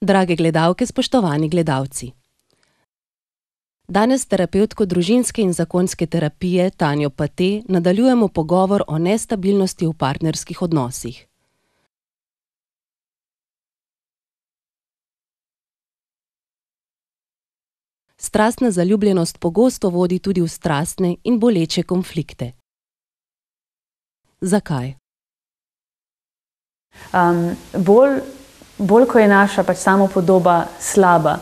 Drage gledalke, spoštovani gledalci. Danes s terapevtko družinske in zakonske terapije Tanjo Pate nadaljujemo pogovor o nestabilnosti v partnerskih odnosih. Strastna zaljubljenost pogosto vodi tudi v strastne in boleče konflikte. Zakaj? Bolj ko je naša samopodoba slaba,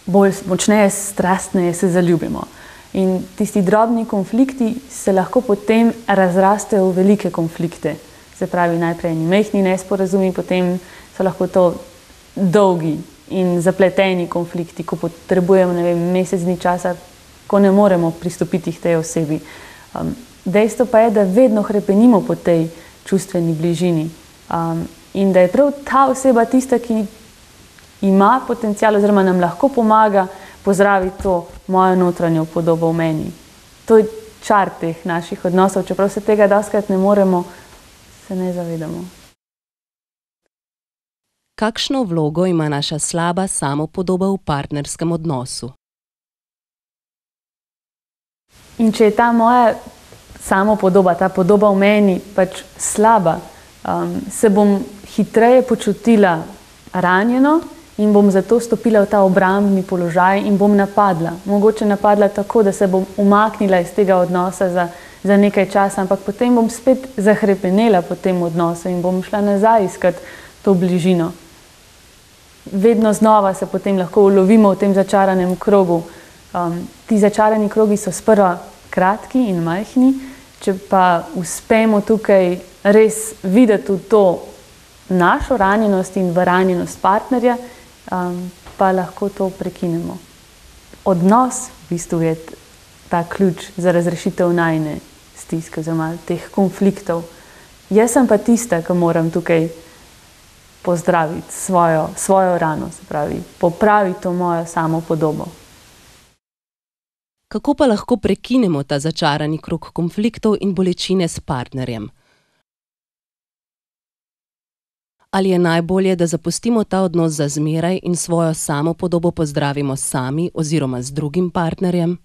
bolj močneje, strastneje se zaljubimo. In tisti drobni konflikti se lahko potem razrastejo v velike konflikte. Se pravi, najprej majhni nesporazumi, potem so lahko to dolgi in zapleteni konflikti, ko potrebujemo, mesec dni časa, ko ne moremo pristopiti k tej osebi. Dejstvo pa je, da vedno hrepenimo po tej čustveni bližini. In da je prav ta oseba tista, ki ima potencial oziroma nam lahko pomaga pozdraviti to mojo notranjo podobo v meni. To je čar teh naših odnosov, čeprav se tega dostikrat ne moremo, se ne zavedamo. Kakšno vlogo ima naša slaba samopodoba v partnerskem odnosu? In če je ta moja samopodoba, ta podoba v meni slaba, se bom hitreje počutila ranjeno in bom zato stopila v ta obrambni položaj in bom napadla. Mogoče napadla tako, da se bom umaknila iz tega odnosa za nekaj časa, ampak potem bom spet zahrepenela po tem odnosu in bom šla nazaj iskat to bližino. Vedno znova se potem lahko ulovimo v tem začaranem krogu. Ti začarani krogi so sprva kratki in majhni, če pa uspemo tukaj res videti v to našo ranjenost in v ranjenost partnerja, pa lahko to prekinemo. Odnos v bistvu je ta ključ za razrešitev najine stiske oziroma teh konfliktov. Jaz sem pa tista, ki moram tukaj pozdraviti svojo rano, se pravi, popraviti to mojo samopodobo. Kako pa lahko prekinemo ta začarani krog konfliktov in bolečine s partnerjem? Ali je najbolje, da zapustimo ta odnos za zmeraj in svojo samopodobo pozdravimo sami oziroma z drugim partnerjem?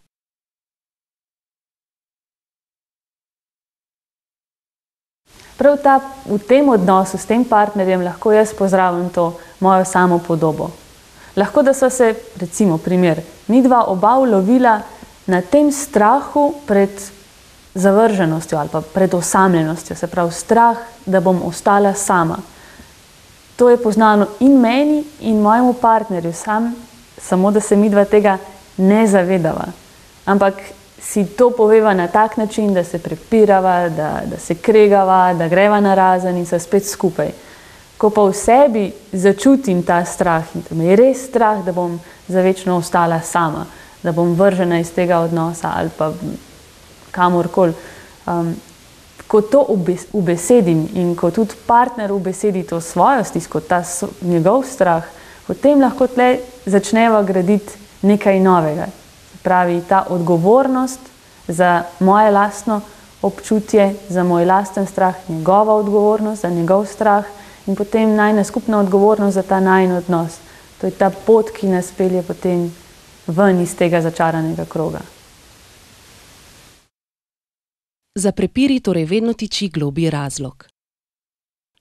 Prav v tem odnosu s tem partnerjem lahko jaz pozdravim to mojo samopodobo. Lahko, da so se, recimo primer, midva oba ulovila na tem strahu pred zavrženostjo ali pa pred osamljenostjo, se pravi strah, da bom ostala sama. To je poznano in meni in mojemu partnerju, samo da se midva tega ne zavedava. Ampak si to poveva na tak način, da se prepirava, da se kregava, da greva narazen in se spet skupaj. Ko pa v sebi začutim ta strah in to me je res strah, da bom zavečno ostala sama, da bom vržena iz tega odnosa ali pa kamorkoli. Ko to ubesedim in ko tudi partner ubesedi to svojo stisko, ta njegov strah, potem lahko tle začneva graditi nekaj novega. Se pravi, ta odgovornost za moje lastno občutje, za moj lasten strah, njegova odgovornost za njegov strah in potem najina skupna odgovornost za ta najin odnos. To je ta pot, ki nas pelje potem ven iz tega začaranega kroga. Za prepiri torej vedno tiči globlji razlog.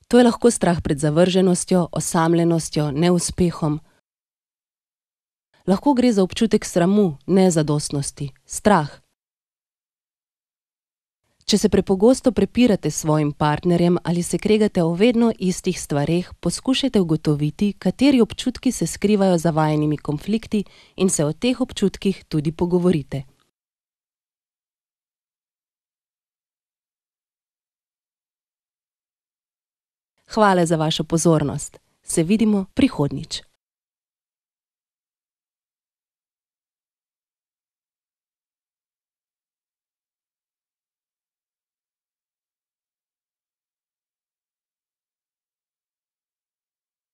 To je lahko strah pred zavrženostjo, osamljenostjo, neuspehom. Lahko gre za občutek sramu, nezadostnosti, strah. Če se prepogosto prepirate s svojim partnerjem ali se kregate o vedno istih stvareh, poskušajte ugotoviti, kateri občutki se skrivajo za vajinimi konflikti in se o teh občutkih tudi pogovorite. Hvala za vašo pozornost. Se vidimo prihodnjič.